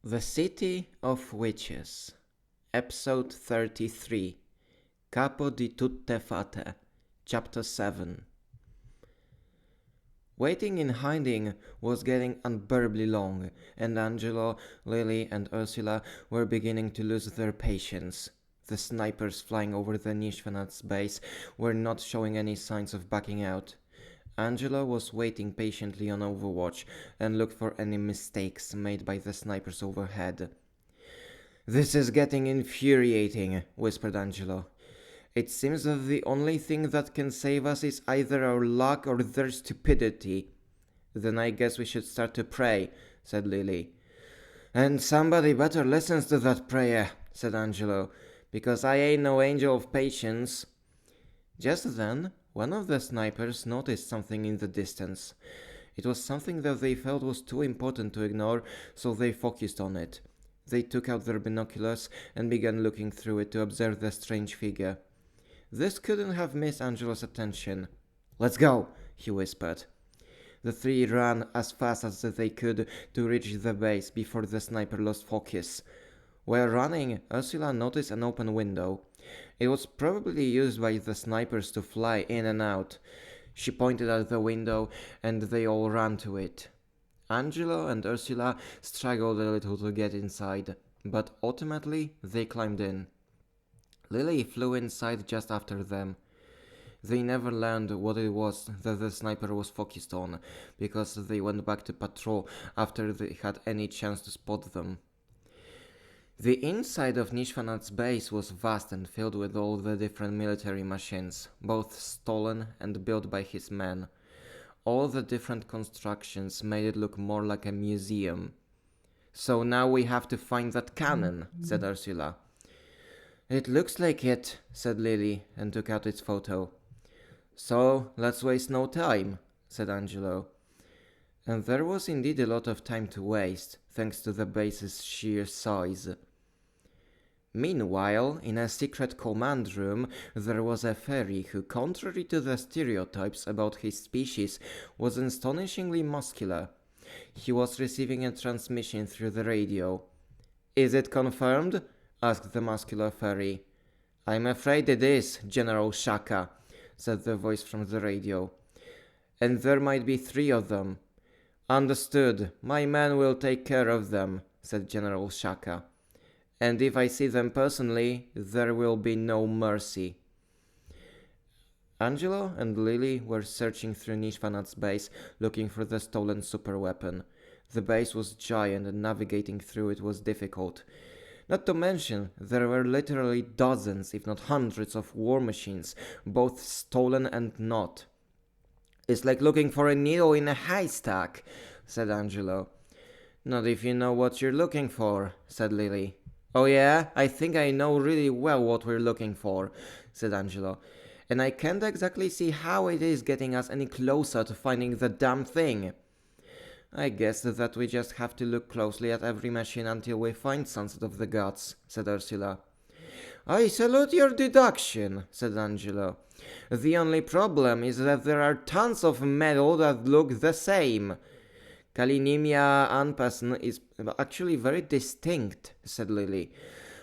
The City of Witches, Episode 33, Capo di Tutte Fate, Chapter 7. Waiting in hiding was getting unbearably long, and Angelo, Lily, and Ursula were beginning to lose their patience. The snipers flying over the Nishvanat's base were not showing any signs of backing out. Angelo was waiting patiently on Overwatch and looked for any mistakes made by the snipers overhead. "This is getting infuriating," whispered Angelo. "It seems that the only thing that can save us is either our luck or their stupidity." "Then I guess we should start to pray," said Lily. "And somebody better listens to that prayer," said Angelo, "because I ain't no angel of patience." Just then, one of the snipers noticed something in the distance. It was something that they felt was too important to ignore, so they focused on it. They took out their binoculars and began looking through it to observe the strange figure. This couldn't have missed Angelo's attention. "Let's go," he whispered. The three ran as fast as they could to reach the base before the sniper lost focus. While running, Ursula noticed an open window. It was probably used by the snipers to fly in and out. She pointed at the window, and they all ran to it. Angelo and Ursula struggled a little to get inside, but ultimately they climbed in. Lily flew inside just after them. They never learned what it was that the sniper was focused on, because they went back to patrol after they had any chance to spot them. The inside of Nishvanat's base was vast and filled with all the different military machines, both stolen and built by his men. All the different constructions made it look more like a museum. "So now we have to find that cannon," said Ursula. "It looks like it," said Lily, and took out its photo. "So let's waste no time," said Angelo. And there was indeed a lot of time to waste, thanks to the base's sheer size. Meanwhile, in a secret command room, there was a fairy who, contrary to the stereotypes about his species, was astonishingly muscular. He was receiving a transmission through the radio. "Is it confirmed?" asked the muscular fairy. "I'm afraid it is, General Shaka," said the voice from the radio. "And there might be 3 of them." "Understood. My men will take care of them," said General Shaka. "And if I see them personally, there will be no mercy." Angelo and Lily were searching through Nishvanat's base, looking for the stolen superweapon. The base was giant and navigating through it was difficult. Not to mention, there were literally dozens, if not hundreds, of war machines, both stolen and not. "It's like looking for a needle in a haystack," said Angelo. "Not if you know what you're looking for," said Lily. "Oh yeah, I think I know really well what we're looking for," said Angelo. "And I can't exactly see how it is getting us any closer to finding the damn thing." "I guess that we just have to look closely at every machine until we find Sunset of the Gods," said Ursula. "I salute your deduction," said Angelo. "The only problem is that there are tons of metal that look the same." "Kalinimia Anpassen is actually very distinct," said Lily.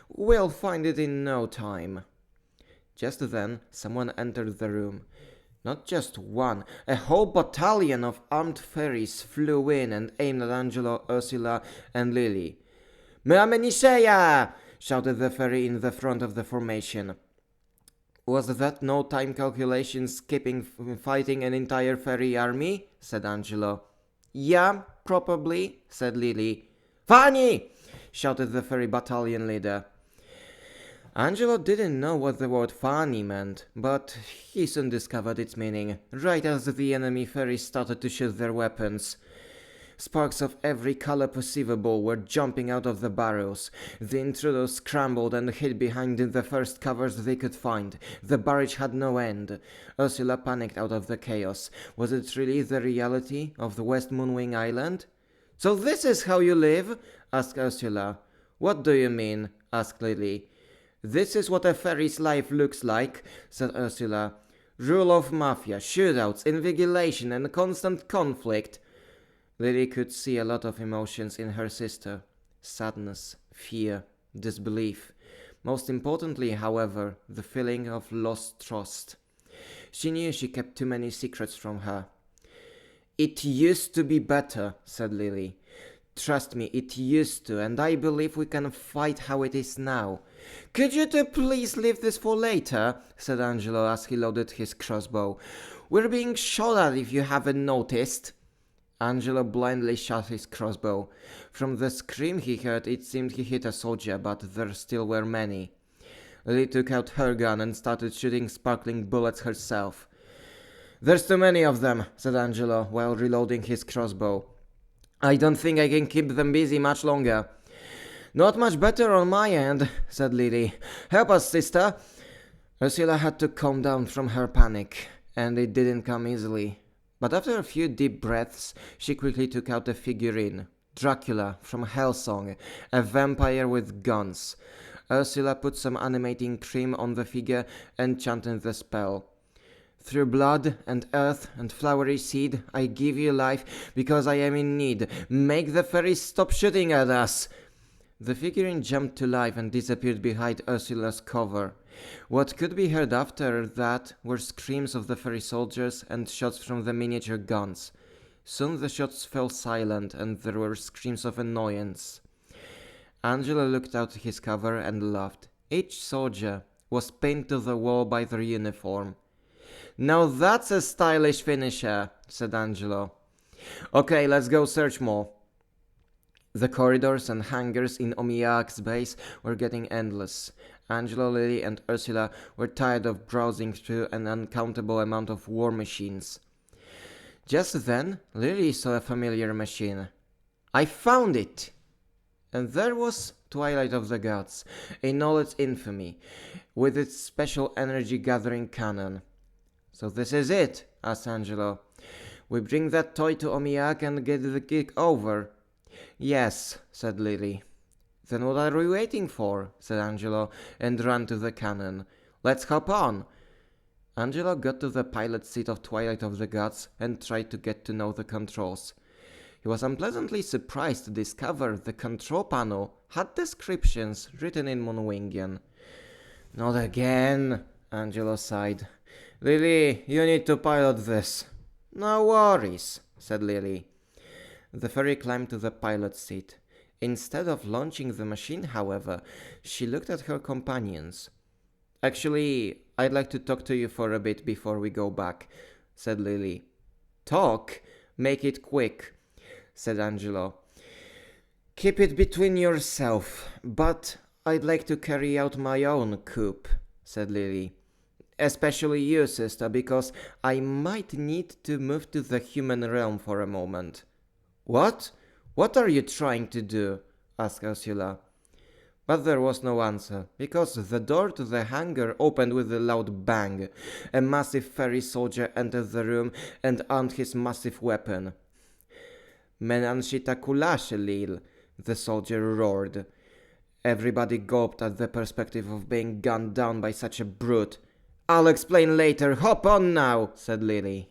"We'll find it in no time." Just then, someone entered the room. Not just one, a whole battalion of armed fairies flew in and aimed at Angelo, Ursula, and Lily. "Meamenisheya!" shouted the fairy in the front of the formation. "Was that no time calculation skipping fighting an entire fairy army?" said Angelo. "Yeah, probably," said Lily. "Fanny!" shouted the fairy battalion leader. Angelo didn't know what the word Fanny meant, but he soon discovered its meaning, right as the enemy fairies started to shoot their weapons. Sparks of every color perceivable were jumping out of the barrels. The intruders scrambled and hid behind the first covers they could find. The barrage had no end. Ursula panicked out of the chaos. Was it really the reality of the West Moonwing Island? "So this is how you live?" asked Ursula. "What do you mean?" asked Lily. "This is what a fairy's life looks like," said Ursula. "Rule of mafia, shootouts, invigilation, and constant conflict." Lily could see a lot of emotions in her sister. sadness, fear, disbelief. Most importantly, however, the feeling of lost trust. She knew she kept too many secrets from her. "It used to be better," said Lily. "Trust me, it used to, and I believe we can fight how it is now." "Could you two please leave this for later?" said Angelo as he loaded his crossbow. "We're being shot at if you haven't noticed." Angelo blindly shot his crossbow. From the scream he heard, it seemed he hit a soldier, but there still were many. Lily took out her gun and started shooting sparkling bullets herself. "There's too many of them," said Angelo, while reloading his crossbow. "I don't think I can keep them busy much longer." "Not much better on my end," said Lily. "Help us, sister." Ursula had to calm down from her panic, and it didn't come easily. But after a few deep breaths, she quickly took out a figurine. Dracula from Hellsong, a vampire with guns. Ursula put some animating cream on the figure and chanted the spell. "Through blood and earth and flowery seed, I give you life because I am in need. Make the fairies stop shooting at us." The figurine jumped to life and disappeared behind Ursula's cover. What could be heard after that were screams of the fairy soldiers and shots from the miniature guns. Soon the shots fell silent and there were screams of annoyance. Angelo looked out his cover and laughed. Each soldier was pinned to the wall by their uniform. "Now that's a stylish finisher," said Angelo. "Okay, let's go search more." The corridors and hangars in Omiak's base were getting endless. Angelo, Lily, and Ursula were tired of browsing through an uncountable amount of war machines. Just then, Lily saw a familiar machine. "I found it!" And there was Twilight of the Gods, in all its infamy, with its special energy-gathering cannon. "So this is it?" asked Angelo. "We bring that toy to Omiak and get the gig over." "Yes," said Lily. "Then what are we waiting for?" said Angelo, and ran to the cannon. "Let's hop on." Angelo got to the pilot seat of Twilight of the Gods and tried to get to know the controls. He was unpleasantly surprised to discover the control panel had descriptions written in Moonwingian. "Not again," Angelo sighed. "Lily, you need to pilot this." "No worries," said Lily. The fairy climbed to the pilot seat. Instead of launching the machine, however, she looked at her companions. "Actually, I'd like to talk to you for a bit before we go back," said Lily. "Talk? Make it quick," said Angelo. "Keep it between yourself, but I'd like to carry out my own coup," said Lily. "Especially you, sister, because I might need to move to the human realm for a moment." "What? What are you trying to do?" asked Ursula. But there was no answer, because the door to the hangar opened with a loud bang. A massive fairy soldier entered the room and armed his massive weapon. "Menanshita kulashe, Lil," the soldier roared. Everybody gulped at the perspective of being gunned down by such a brute. "I'll explain later, hop on now," said Lily.